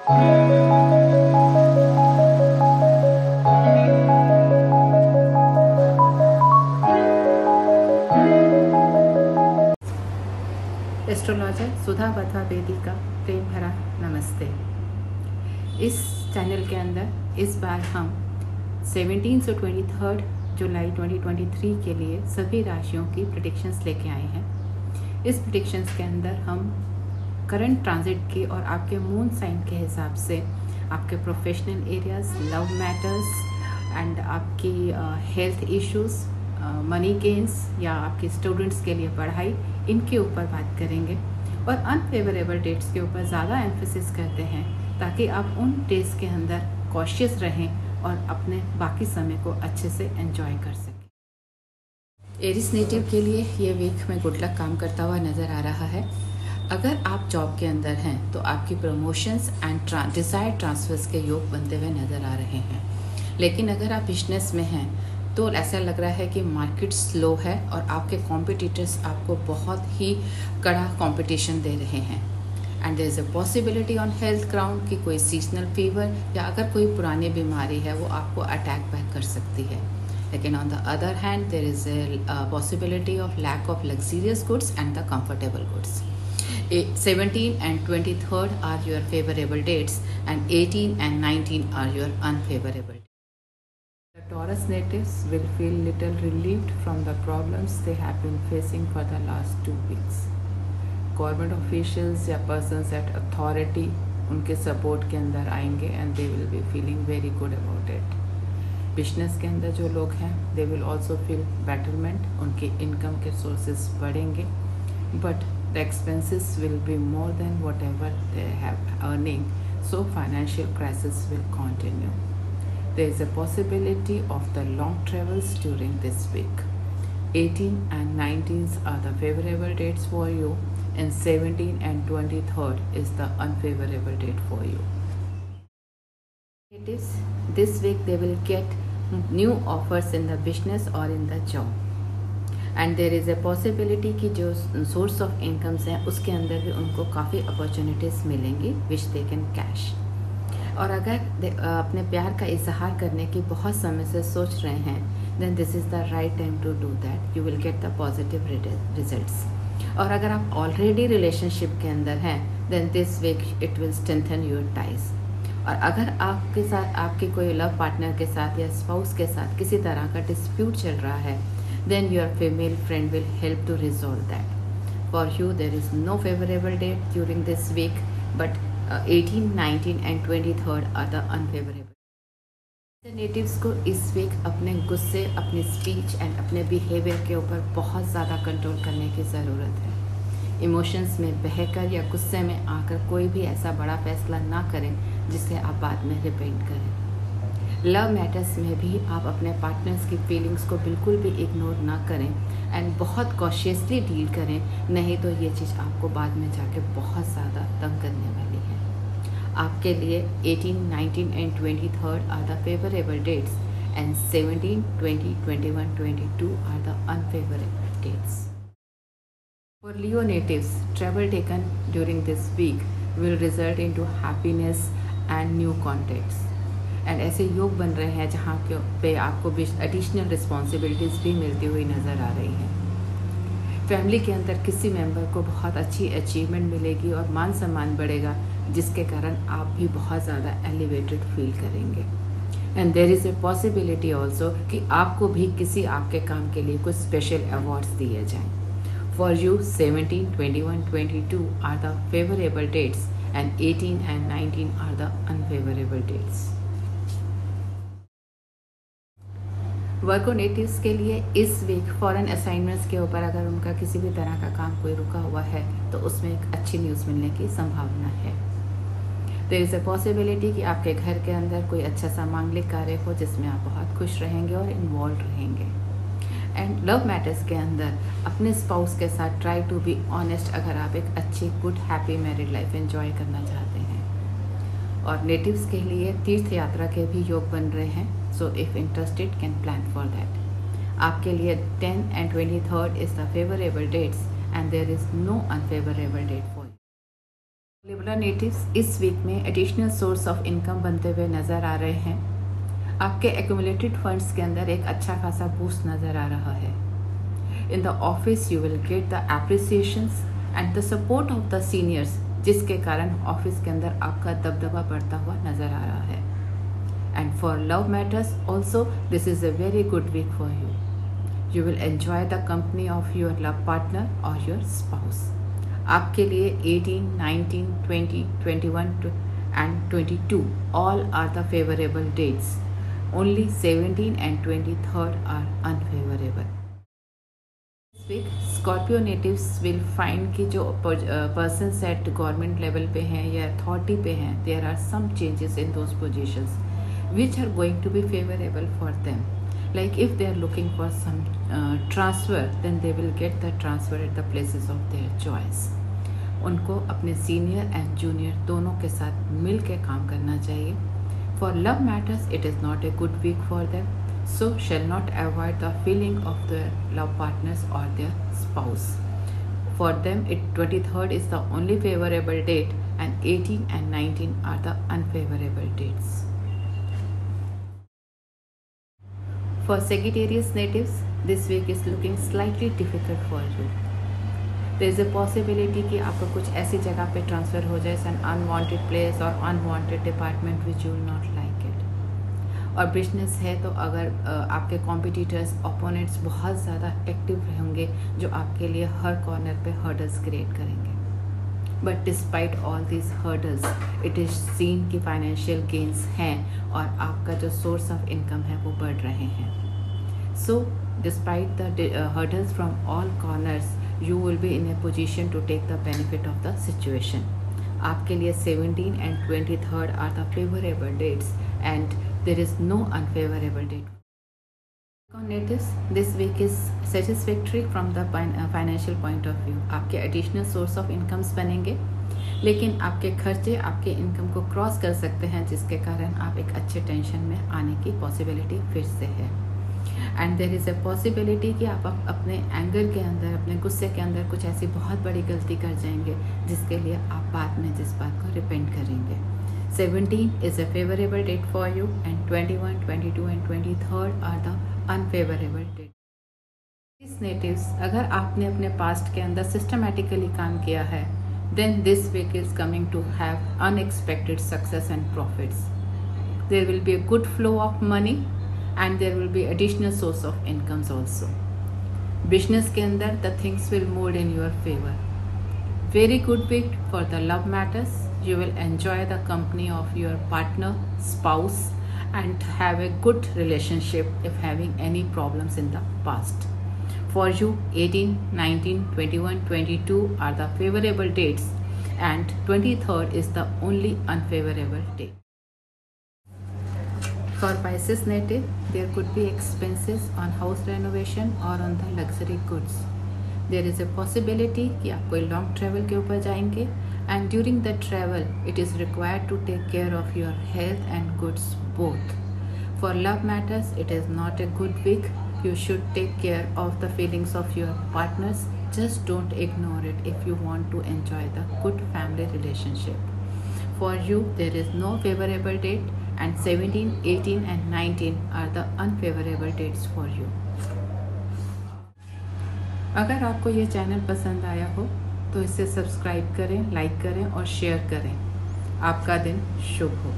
Astrologer सुधा बथा बेदी का प्रेम भरा नमस्ते। इस चैनल के अंदर इस बार हम 17 से 23 जुलाई 2023 के लिए सभी राशियों की प्रेडिक्शंस लेके आए हैं। इस प्रेडिक्शंस के अंदर हम करंट ट्रांजिट की और आपके मून साइन के हिसाब से आपके professional areas, love matters and आपकी हेल्थ इश्यूज, मनी गेन्स या आपके स्टूडेंट्स के लिए पढ़ाई, इनके ऊपर बात करेंगे और अनफेवरेबल डेट्स के ऊपर ज़्यादा एम्फेसिस करते हैं ताकि आप उन डेज के अंदर कॉशियस रहें और अपने बाकी समय को अच्छे से एंजॉय कर सकें। एरिस नेटिव के लिए ये वीक में गुड लक काम करता हुआ नज़र आ रहा है। अगर आप जॉब के अंदर हैं तो आपकी प्रमोशंस एंड डिजायर्ड ट्रांसफर्स के योग बनते हुए नज़र आ रहे हैं, लेकिन अगर आप बिजनेस में हैं तो ऐसा लग रहा है कि मार्केट स्लो है और आपके कॉम्पिटिटर्स आपको बहुत ही कड़ा कंपटीशन दे रहे हैं। And there is a possibility on health ground कि कोई सीजनल फीवर या अगर कोई पुरानी बीमारी है वो आपको अटैक बैक कर सकती है। लेकिन on the other hand there is a possibility of lack of luxurious goods and the comfortable goods. 17 and 23 are your favorable dates and 18 and 19 are your unfavorable. The Taurus natives will feel little relieved from the problems they have been facing for the last 2 weeks. Government officials या persons at authority उनके support के अंदर आएंगे and they will be feeling very good about it. Business के अंदर जो लोग हैं they will also feel betterment, उनके income के sources बढ़ेंगे, but the expenses will be more than whatever they have earning, so financial crisis will continue. There is a possibility of the long travels during this week. 18 and 19 are the favorable dates for you and 17 and 23 is the unfavorable date for you. It is this week they will get new offers in the business or in the job. And there is a possibility कि जो source of incomes हैं उसके अंदर भी उनको काफ़ी opportunities मिलेंगी विच they can cash. और अगर अपने प्यार का इजहार करने की बहुत समय से सोच रहे हैं then this is the right time to do that, you will get the positive results. और अगर आप ऑलरेडी रिलेशनशिप के अंदर हैं then this week it will strengthen your ties. और अगर आपके साथ आपके कोई लव पार्टनर के साथ या स्पाउस के साथ किसी तरह का डिस्प्यूट चल रहा है then your female friend will help to resolve that. For you there is no favorable date during this week, but 18, 19 and 23 are the unfavorable. Natives को इस वीक अपने गुस्से, अपनी स्पीच एंड अपने बिहेवियर के ऊपर बहुत ज़्यादा कंट्रोल करने की ज़रूरत है। इमोशंस में बहकर या गुस्से में आकर कोई भी ऐसा बड़ा फैसला ना करें जिसे आप बाद में रिपेंट करें। लव मैटर्स में भी आप अपने पार्टनर्स की फीलिंग्स को बिल्कुल भी इग्नोर ना करें एंड बहुत कॉशियसली डील करें, नहीं तो ये चीज़ आपको बाद में जाके बहुत ज़्यादा तंग करने वाली है। आपके लिए 18, 19 and 23 are the favourable dates and 17, 20, 21, 22 are the unfavourable dates. For Leo natives, travel taken during this week will result into happiness and new contacts. And ऐसे योग बन रहे हैं जहाँ पे आपको एडिशनल रिस्पॉन्सिबिलिटीज़ भी मिलती हुई नज़र आ रही हैं। फैमिली के अंदर किसी मेंबर को बहुत अच्छी अचीवमेंट मिलेगी और मान सम्मान बढ़ेगा, जिसके कारण आप भी बहुत ज़्यादा एलिवेटेड फील करेंगे। And there is a possibility also कि आपको भी किसी आपके काम के लिए कुछ स्पेशल अवार्ड्स दिए जाएँ। For you 17, 21, 22 are the favourable dates and 18 and 19 are the unfavourable dates. Virgo natives के लिए इस वीक फॉरेन असाइनमेंट्स के ऊपर अगर उनका किसी भी तरह का काम कोई रुका हुआ है तो उसमें एक अच्छी न्यूज़ मिलने की संभावना है। देयर इज़ अ पॉसिबिलिटी कि आपके घर के अंदर कोई अच्छा सा मांगलिक कार्य हो जिसमें आप बहुत खुश रहेंगे और इन्वॉल्व रहेंगे। एंड लव मैटर्स के अंदर अपने स्पाउस के साथ ट्राई टू बी ऑनेस्ट अगर आप एक अच्छी good happy married life enjoy करना चाहते हैं। और नेटिव्स के लिए तीर्थ यात्रा के भी योग बन रहे हैं, so if interested can plan for that. आपके लिए 10 and 23 is the favourable dates and there is no unfavourable date for Libra natives इस वीक में एडिशनल सोर्स ऑफ इनकम बनते हुए नज़र आ रहे हैं। आपके एक्यूमुलेटेड फंड्स के अंदर एक अच्छा खासा बूस्ट नज़र आ रहा है। In the office you will get the appreciations and the support of the seniors, जिसके कारण ऑफिस के अंदर आपका दबदबा बढ़ता हुआ नज़र आ रहा है। And for love matters also this is a very good week for you. You will enjoy the company of your love partner और योर स्पाउस। आपके लिए 18, 19, 20, 21 and 22 all are the favorable dates. Only 17 and 23rd are unfavorable. This week Scorpio natives will find कि जो persons at government level पे हैं या authority पे हैं, there are some changes in those positions which are going to be favorable for them. Like if they are looking for some transfer, then they will get the transfer at the places of their choice. उनको अपने senior and junior दोनों के साथ मिल के काम करना चाहिए। For love matters it is not a good week for them, so shall not avoid the feeling of their love partners और their spouse. For them 23rd is the only favourable date and 18 and 19 are the unfavourable dates. For Sagittarius natives, this week is looking slightly difficult for you. There is a possibility कि आपको कुछ ऐसी जगह पे transfer हो जाए, an unwanted place और unwanted department which you will not like it. और बिजनेस है तो अगर आपके कॉम्पिटिटर्स ओपोनेंट्स बहुत ज़्यादा एक्टिव होंगे जो आपके लिए हर कॉर्नर पे हर्डल्स क्रिएट करेंगे। But despite all these hurdles it is scene कि फाइनेंशियल गेंस हैं और आपका जो सोर्स ऑफ इनकम है वो बढ़ रहे हैं। So despite the hurdles from all corners you will be in a position to take the benefit of the situation. आपके लिए 17 and 23rd are the favorable dates and there is no unfavorable date. Natives, this week is satisfactory from the financial point of view. आपके additional source of incomes बनेंगे, लेकिन आपके खर्चे आपके income को cross कर सकते हैं, जिसके कारण आप एक अच्छे टेंशन में आने की पॉसिबिलिटी फिर से है। And there is a possibility कि आप अपने एंगर के अंदर, अपने गुस्से के अंदर कुछ ऐसी बहुत बड़ी गलती कर जाएंगे जिसके लिए आप बाद में जिस बात को रिपेंट करेंगे। 17 is a favourable date for you and 21, 22 and 23rd are the unfavourable date. इस नेटिव्स, अगर आपने अपने पास्ट के अंदर सिस्टमेटिकली काम किया है, then this week is coming to have unexpected success and profits. There will be a good flow of money and there will be additional source of incomes also. Business के अंदर the things will move in your favor. Very good week for the love matters. You will enjoy the company of your partner, spouse and have a good relationship if having any problems in the past. For you 18, 19, 21, 22 are the favorable dates and 23rd is the only unfavorable date. For Pisces native, there could be expenses on house renovation or on the luxury goods. There is a possibility कि आप कोई long travel के ऊपर जाएंगे and during the travel it is required to take care of your health and goods both. For love matters, it is not a good week. You should take care of the feelings of your partners. Just don't ignore it if you want to enjoy the good family relationship. For you, there is no favorable date and 17, 18 and 19 are the unfavorable dates for you. अगर आपको ये channel पसंद आया हो तो इसे subscribe करें, like करें और शेयर करें। आपका दिन शुभ हो।